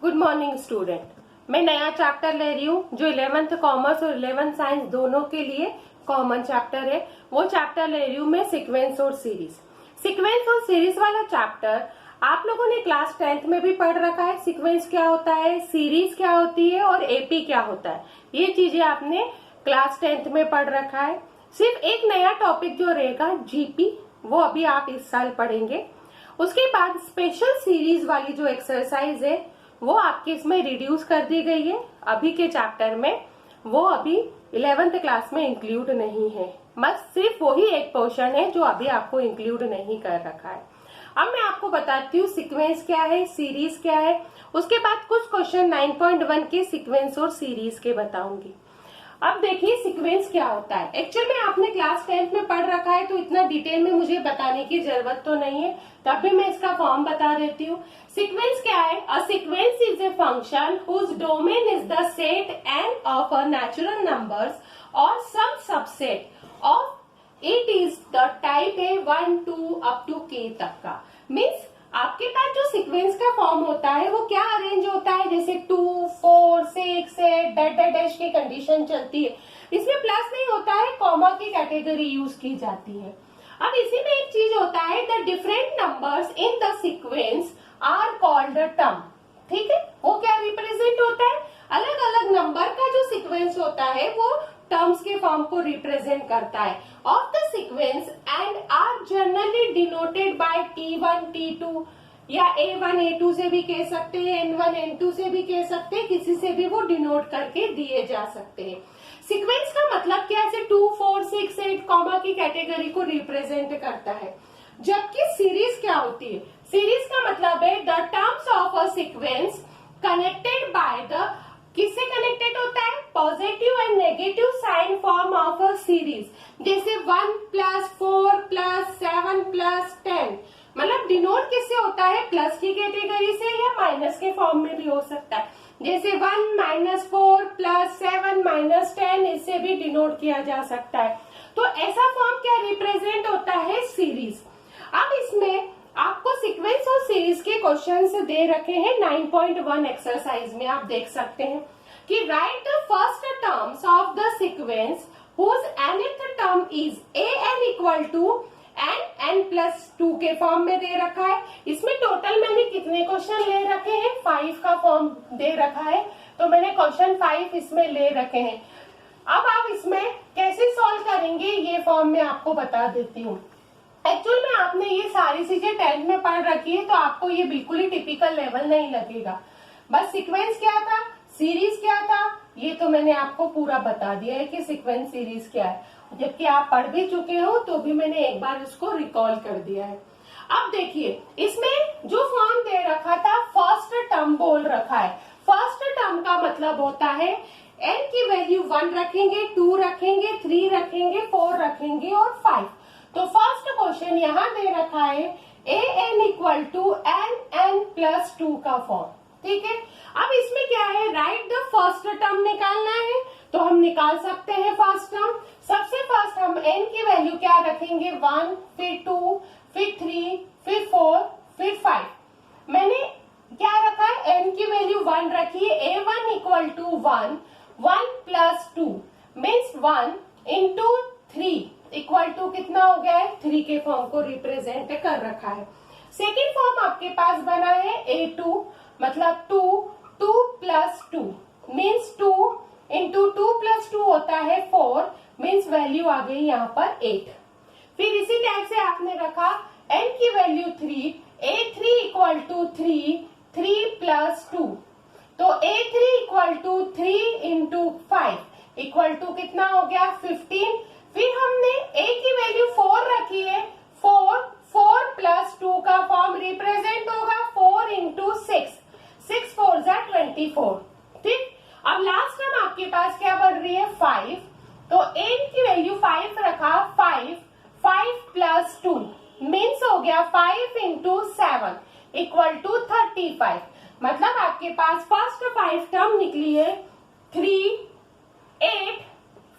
Good morning student. मैं नया chapter ले रही हूँ जो 11th कॉमर्स और 11th साइंस दोनों के लिए कॉमन चैप्टर है। वो चैप्टर ले रही हूँ मैं सीक्वेंस और सीरीज। सीक्वेंस और सीरीज वाला चैप्टर आप लोगों ने क्लास 10th में भी पढ़ रखा है। सीक्वेंस क्या होता है, सीरीज क्या होती है और एपी क्या होता है, ये चीजें आपने क्लास 10th में पढ़ रखा है। सिर्फ एक नया टॉपिक जो रहेगा जीपी, वो अभी आप इस साल पढ़ेंगे। उसके बाद स्पेशल सीरीज वाली जो एक्सरसाइज है वो आपके इसमें रिड्यूस कर दी गई है अभी के चैप्टर में। वो अभी 11th क्लास में इंक्लूड नहीं है, बस सिर्फ वही एक पोर्शन है जो अभी आपको इंक्लूड नहीं कर रखा है। अब मैं आपको बताती हूँ सीक्वेंस क्या है, सीरीज क्या है। उसके बाद कुछ क्वेश्चन 9.1 के सीक्वेंस और सीरीज के बताऊंगी। अब देखिए सीक्वेंस क्या होता है। एक्चुअल में आपने क्लास 10th में पढ़ रखा है तो इतना डिटेल में मुझे बताने की जरूरत तो नहीं है, तब भी मैं इसका फॉर्म बता देती हूँ। सीक्वेंस क्या है? A sequence is a function whose domain is the set N of a natural numbers और some subset of it is the type है 1 2 अप टू k तक का। मीन्स आपके पास जो सीक्वेंस का फॉर्म होता है वो क्या अरेंज होता है, जैसे 2 4 6 से डैट डैश की कंडीशन चलती है। इसमें प्लस नहीं होता है, कॉमा की कैटेगरी यूज की जाती है। अब इसी में एक चीज होता है, the different numbers in the sequence are called term. ठीक है, वो क्या रिप्रेजेंट होता है, अलग अलग नंबर का जो सीक्वेंस होता है वो टर्म्स के फॉर्म को रिप्रेजेंट करता है of the sequence and are generally denoted by T1 T2 या A1 A2 से भी कह सकते हैं, N1 N2 से भी कह सकते हैं, किसी से भी वो डिनोट करके दिए जा सकते हैं। सीक्वेंस का मतलब क्या है, 2 4 6 8 कॉमा की कैटेगरी को रिप्रेजेंट करता है। जबकि सीरीज क्या होती है, सीरीज का मतलब है the terms of a sequence connected by the, किससे कनेक्टेड होता है, positive and negative sign form of a series. जैसे 1 + 4 + 7 + 10, मतलब डिनोट किससे होता है, प्लस की कैटेगरी से या माइनस के फॉर्म में भी हो सकता है। जैसे 1 - 4 + 7 - 10, इससे भी डिनोट किया जा सकता है। तो ऐसा फॉर्म क्या रिप्रेजेंट होता है, सीरीज। अब इसमें आपको सीक्वेंस और सीरीज के क्वेश्चंस दे रखे हैं 9.1 एक्सरसाइज में। आप देख सकते हैं कि right the first terms of the sequence whose nth term is an = n+2 के फॉर्म में दे रखा है। इसमें टोटल मैंने कितने क्वेश्चन ले रखे हैं, 5 का फॉर्म दे रखा है, तो मैंने क्वेश्चन 5 इसमें ले रखे हैं। अब आप इसमें कैसे सॉल्व करेंगे ये फॉर्म में आपको बता देती हूँ। एक्चुअल में आपने ये सारी चीजें 10th में पढ़ रखी है तो आपको ये बिल्कुल ही टिपिकल लेवल नहीं लगेगा। बस सीक्वेंस क्या था, सीरीज क्या था, ये तो मैंने आपको पूरा बता दिया है कि सीक्वेंस सीरीज क्या है। जबकि आप पढ़ भी चुके हो तो भी मैंने एक बार इसको रिकॉल कर दिया है। अब देखिए इसमें जो फॉर्म दे रखा था, फर्स्ट टर्म बोल रखा है। फर्स्ट टर्म का मतलब होता है n की वैल्यू 1 रखेंगे, 2 रखेंगे, 3 रखेंगे, 4 रखेंगे और 5। तो फर्स्ट क्वेश्चन यहाँ दे रखा है an = n+2 का फॉर्म। ठीक है, अब इसमें क्या है, राइट द फर्स्ट टर्म निकालना है तो हम निकाल सकते हैं फर्स्ट टर्म। सबसे फर्स्ट हम n की वैल्यू क्या रखेंगे, 1, फिर 2, फिर 3, फिर 4, फिर 5। मैंने क्या रखा है, n की वैल्यू 1 रखी है। a1 = 1, 1 + 2 मीन्स 1 × 3 = कितना हो गया है, 3 के फॉर्म को रिप्रेजेंट कर रखा है। सेकेंड फॉर्म आपके पास बना है a2 मतलब 2 + 2 मीन्स 2 × 2 + 2 होता है 4 मीन्स वैल्यू आ गई यहाँ पर 8। फिर इसी टाइप से आपने रखा n की वैल्यू 3, a3 = 3, 3 + 2 तो a3 = 3 × 5 = कितना हो गया, 15। फिर हमने a की वैल्यू 4 रखी है, 4 + 2 का फॉर्म रिप्रेजेंट होगा 4 × 6, 6 4 = 24। ठीक, अब लास्ट टाइम आपके पास क्या बढ़ रही है, 5, तो n की वैल्यू 5 रखा, 5 + 2 मीन्स हो गया 5 × 7 = 35। मतलब आपके पास फर्स्ट 5 टर्म निकली है 3, 8,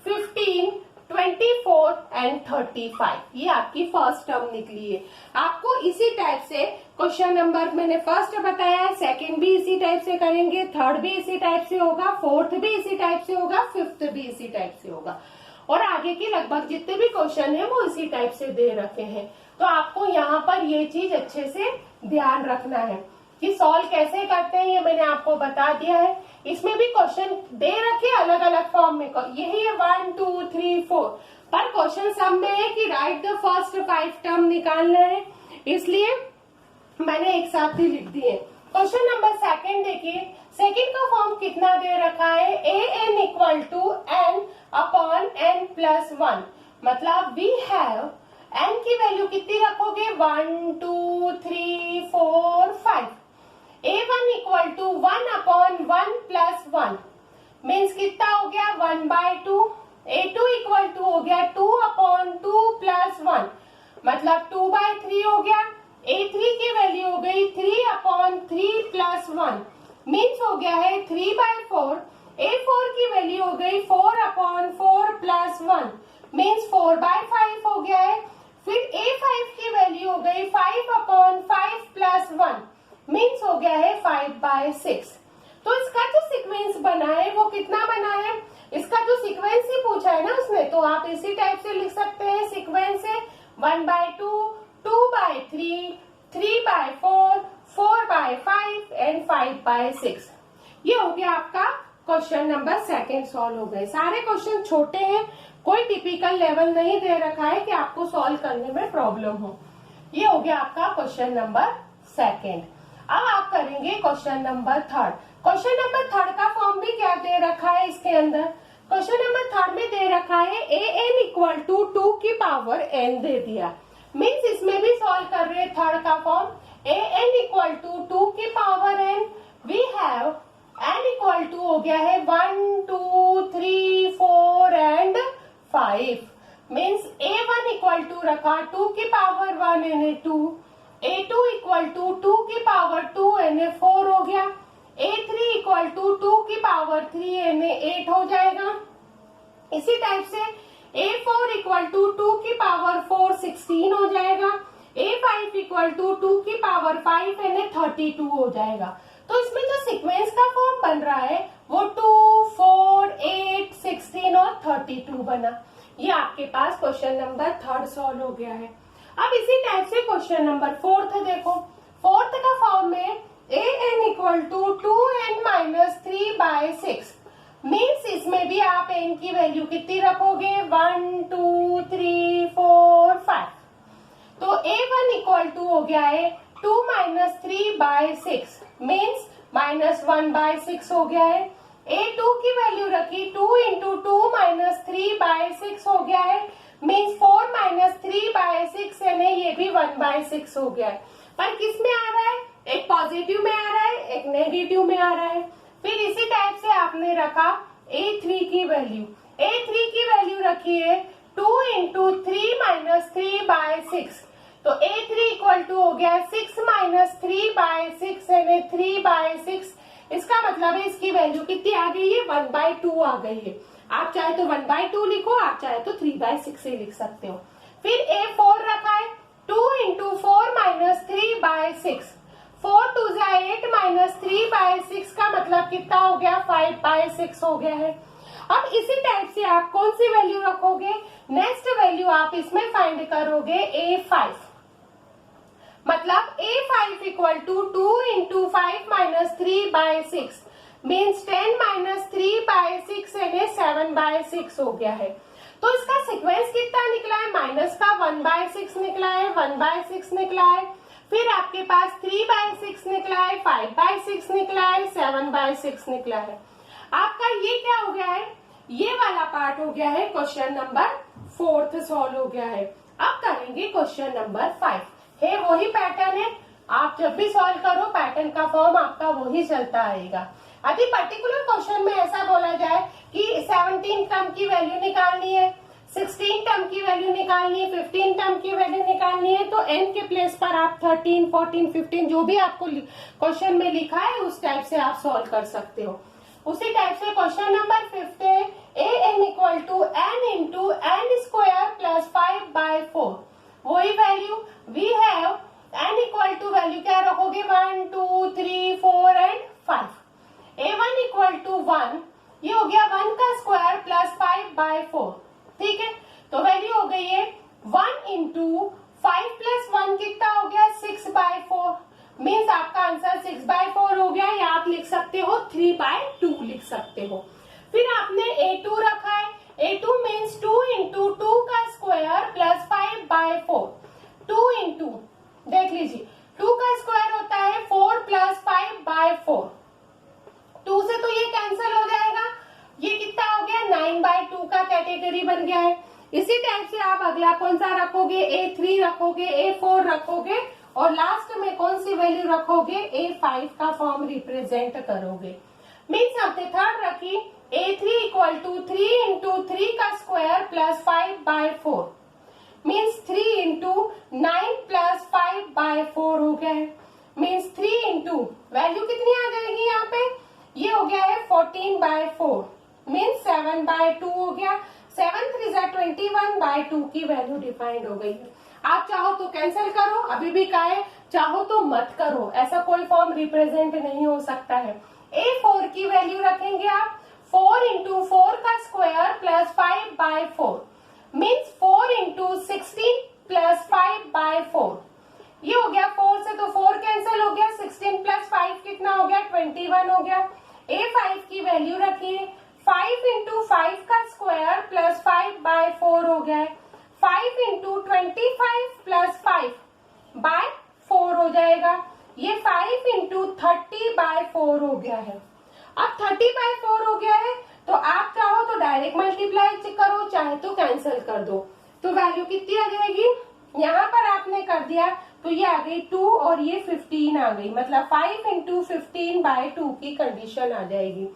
15, 24 एंड 35। ये आपकी फर्स्ट टर्म निकली है। आपको इसी टाइप से क्वेश्चन नंबर मैंने फर्स्ट बताया है, सेकंड भी इसी टाइप से करेंगे, थर्ड भी इसी टाइप से होगा, फोर्थ भी इसी टाइप से होगा, फिफ्थ भी इसी टाइप से होगा, और आगे के लगभग जितने भी क्वेश्चन है वो इसी टाइप से दे रखे हैं। तो आपको यहाँ पर ये चीज अच्छे से ध्यान रखना है कि सॉल्व कैसे करते हैं, ये मैंने आपको बता दिया है। इसमें भी क्वेश्चन दे रखे अलग अलग फॉर्म में, यही है 1 2 3 4, पर क्वेश्चन सब में है कि राइट द फर्स्ट 5 टर्म निकालना है, इसलिए मैंने एक साथ ही लिख दिए। क्वेश्चन नंबर सेकंड देखिए, सेकंड का फॉर्म कितना दे रखा है, a n equal to n upon n plus 1, मतलब वी हैव एन की वैल्यू कितनी रखोगे, 1 2 3 4 5, a1 equal to 1 upon 1 plus 1 means कितना हो गया 1/2, a2 इक्वल टू हो गया 2 अपॉन 2 प्लस 1 मतलब 2/3 हो गया, a3 की वैल्यू हो गई 3 अपॉन 3 प्लस 1 मीन्स हो गया है 3/4, a4 की वैल्यू हो गई 4 अपॉन 4 प्लस 1 मीन्स 4/5 हो गया है, फिर a5 की वैल्यू हो गई 5 अपॉन 5 प्लस 1 मीन्स हो गया है 5/6। तो इसका जो सीक्वेंस बना है वो कितना बना है, इसका जो सीक्वेंस ही पूछा है ना उसने, तो आप इसी टाइप से लिख सकते हैं। सीक्वेंस है 1/2, 2/3, 3/4, 4/5 एंड 5/6। ये हो गया आपका क्वेश्चन नंबर सेकंड सॉल्व हो गए। सारे क्वेश्चन छोटे हैं, कोई टिपिकल लेवल नहीं दे रखा है कि आपको सॉल्व करने में प्रॉब्लम हो। ये हो गया आपका क्वेश्चन नंबर सेकंड। अब आप करेंगे question number third. Question number third का फॉर्म भी क्या दे रखा है इसके अंदर, क्वेश्चन नंबर थर्ड में दे रखा है ए एन इक्वल टू 2 की पावर n दे दिया, मीन्स इसमें भी सॉल्व कर रहे हैं थर्ड का form, a n equal to 2 की power n, we have n equal to हो गया है 1 2 3 4 and 5 means a1 equal to रखा 2 की पावर 1 यानी 2, a2 इक्वल टू 2 की पावर 2 यानी 4 हो गया, a3 इक्वल टू 2 की पावर 3 यानी 8 हो जाएगा। इसी टाइप से a4 इक्वल टू 2 की पावर 4 16 हो जाएगा, a5 इक्वल टू 2 की पावर 5 यानी 32 हो जाएगा। तो इसमें जो सीक्वेंस का फॉर्म बन रहा है वो 2 4 8 16 और 32 बना। ये आपके पास क्वेश्चन नंबर थर्ड सॉल्व हो गया है। अब इसी टाइप से क्वेश्चन नंबर फोर्थ देखो, फोर्थ का फॉर्म में a n equal to 2n minus 3/6 means इसमें भी आप n की वैल्यू कितनी रखोगे 1 2 3 4 5, तो a1 इक्वल टू हो गया है 2 माइनस 3/6 मीन्स -1/6 हो गया है, a2 की वैल्यू रखी 2 इंटू 2 माइनस 3/6 हो गया है मीन्स 4 माइनस 3/6 यानी ये भी 1/6 हो गया है। पर किस में आ रहा है, एक पॉजिटिव में आ रहा है, एक नेगेटिव में आ रहा है। फिर इसी टाइप से आपने रखा a3 की वैल्यू, a3 की वैल्यू रखी है 2 इंटू 3 माइनस 3/6, तो a3 इक्वल टू हो गया 6 माइनस 3/6 यानी 3/6। इसका मतलब है इसकी वैल्यू कितनी आ गई है 1/2 आ गई है। आप चाहे तो 1/2 लिखो, आप चाहे तो 3/6 से लिख सकते हो। फिर a4 रखा है 2 इंटू 4 माइनस 3/6, 4 2 8 माइनस 3/6 का मतलब कितना हो गया 5/6 हो गया है। अब इसी टाइप से आप कौन सी वैल्यू रखोगे, नेक्स्ट वैल्यू आप इसमें फाइंड करोगे a5, मतलब a5 equal to 2 into 5 minus 3/6 means 10 minus 3/6 यानी 7/6 हो गया है। तो इसका सीक्वेंस कितना निकला है, माइनस का 1/6 निकला है, 1/6 निकला है, फिर आपके पास 3/6 निकला है, 5/6 निकला है, 7/6 निकला है। आपका ये क्या हो गया है, ये वाला पार्ट हो गया है क्वेश्चन नंबर फोर्थ सॉल्व हो गया है। अब करेंगे क्वेश्चन नंबर 5, है वही पैटर्न है, आप जब भी सॉल्व करो पैटर्न का फॉर्म आपका वही चलता आएगा। अभी पर्टिकुलर क्वेश्चन में ऐसा बोला जाए कि 17 टर्म की वैल्यू निकालनी है, 16 टर्म की वैल्यू निकालनी है, 15 टर्म की वैल्यू निकालनी है, तो n के प्लेस पर आप 13 14 15 जो भी आपको क्वेश्चन में लिखा है उस टाइप से आप सॉल्व कर सकते हो। उसी टाइप से क्वेश्चन नंबर 5 है a n equal to n into n square plus 5/4। वही value we have n equal to value क्या रखोगे 1 2 3 4 एंड 5। a1 इक्वल टू 1, ये हो गया 1 का स्क्वायर प्लस 5/4। ठीक है, तो वैल्यू हो गई है 1 इंटू 5 प्लस 1 कितना हो गया 6/4। मीन्स आपका आंसर 6/4 हो गया, या आप लिख सकते हो 3/2 लिख सकते हो। फिर आपने a2 रखा है, a2 मीन्स 2 इंटू 2 का स्क्वायर प्लस 5/4। 2 इंटू देख लीजिए 2 का स्क्वायर होता है 4 प्लस 5/4। 2 से तो ये कैंसिल हो जाएगा, ये कितना हो गया 9/2 का कैटेगरी बन गया है। इसी टाइप से आप अगला कौन सा रखोगे a3 रखोगे, a4 रखोगे और लास्ट में कौन सी वैल्यू रखोगे a5 का फॉर्म रिप्रेजेंट करोगे। मीन्स हमने थर्ड रखी a3 इक्वल टू 3 इंटू 3 का square plus 5/4। Means 3 into 9 plus 5/4 हो गया है। मीन्स 3 इंटू वैल्यू कितनी आ जाएगी यहाँ पे, ये हो गया है 14/4। मीन्स 7/2 हो गया। 7 3 21/2 की वैल्यू डिफाइंड हो गई है। आप चाहो तो कैंसिल करो, अभी भी कहा है चाहो तो मत करो, ऐसा कोई फॉर्म रिप्रेजेंट नहीं हो सकता है। a4 की वैल्यू रखेंगे आप 4 इंटू 4 का square plus 5/4। Means 4 into 16 plus 5/4। ये हो गया 4 से तो 4 कैंसिल हो गया, 16 प्लस 5 कितना हो गया 21 हो गया। a5 की वैल्यू रखिए 5 इंटू 5 का स्क्वायर प्लस 5/4 हो गया है। 5 इंटू 25 प्लस 5/4 हो जाएगा। ये 5 इंटू 30/4 हो गया है। अब 30/4 हो गया है तो आप चाहो तो डायरेक्ट मल्टीप्लाई करो, चाहे तो कैंसिल कर दो। तो वैल्यू कितनी आ जाएगी, यहाँ पर आपने कर दिया तो ये आ गई 2 और ये 15 आ गई, मतलब 5 इंटू 15/2 की कंडीशन आ जाएगी।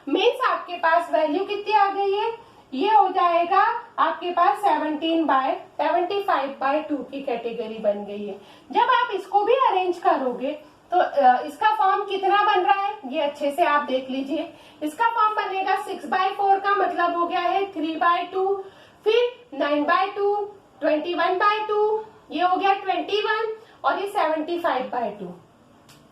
मीन्स आपके पास वैल्यू कितनी आ गई है, ये हो जाएगा आपके पास 75/2 की कैटेगरी बन गई है। जब आप इसको भी अरेंज करोगे तो इसका फॉर्म कितना बन रहा है ये अच्छे से आप देख लीजिए। इसका फॉर्म बनेगा 6/4 का मतलब हो गया है 3/2, फिर 9/2, 21/2, ये हो गया 21 और ये 75/2।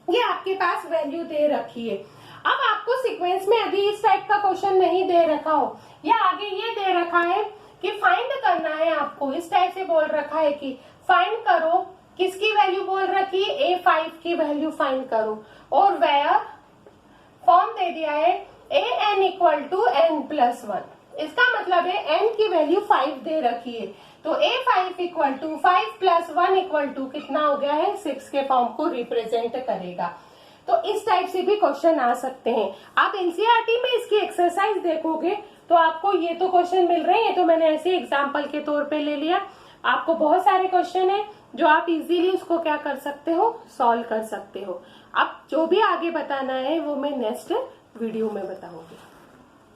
ये आपके पास वैल्यू दे रखी है। अब आपको सीक्वेंस में अभी इस टाइप का क्वेश्चन नहीं दे रखा हो या आगे ये दे रखा है कि फाइंड करना है आपको, इस टाइप से बोल रखा है कि फाइंड करो, किसकी वैल्यू बोल रखी है a5 की वैल्यू फाइंड करो, और वेयर फॉर्म दे दिया है an इक्वल टू n+1। इसका मतलब है n की वैल्यू 5 दे रखी है, तो a5 equal to 5 + 1 equal to कितना हो गया है 6 के फॉर्म को रिप्रेजेंट करेगा। तो इस टाइप से भी क्वेश्चन आ सकते हैं। आप एनसीईआरटी में इसकी एक्सरसाइज देखोगे तो आपको ये तो क्वेश्चन मिल रहे हैं, ये तो मैंने ऐसे एग्जाम्पल के तौर पे ले लिया। आपको बहुत सारे क्वेश्चन है जो आप इजीली उसको क्या कर सकते हो, सॉल्व कर सकते हो। अब जो भी आगे बताना है वो मैं नेक्स्ट वीडियो में बताऊंगी।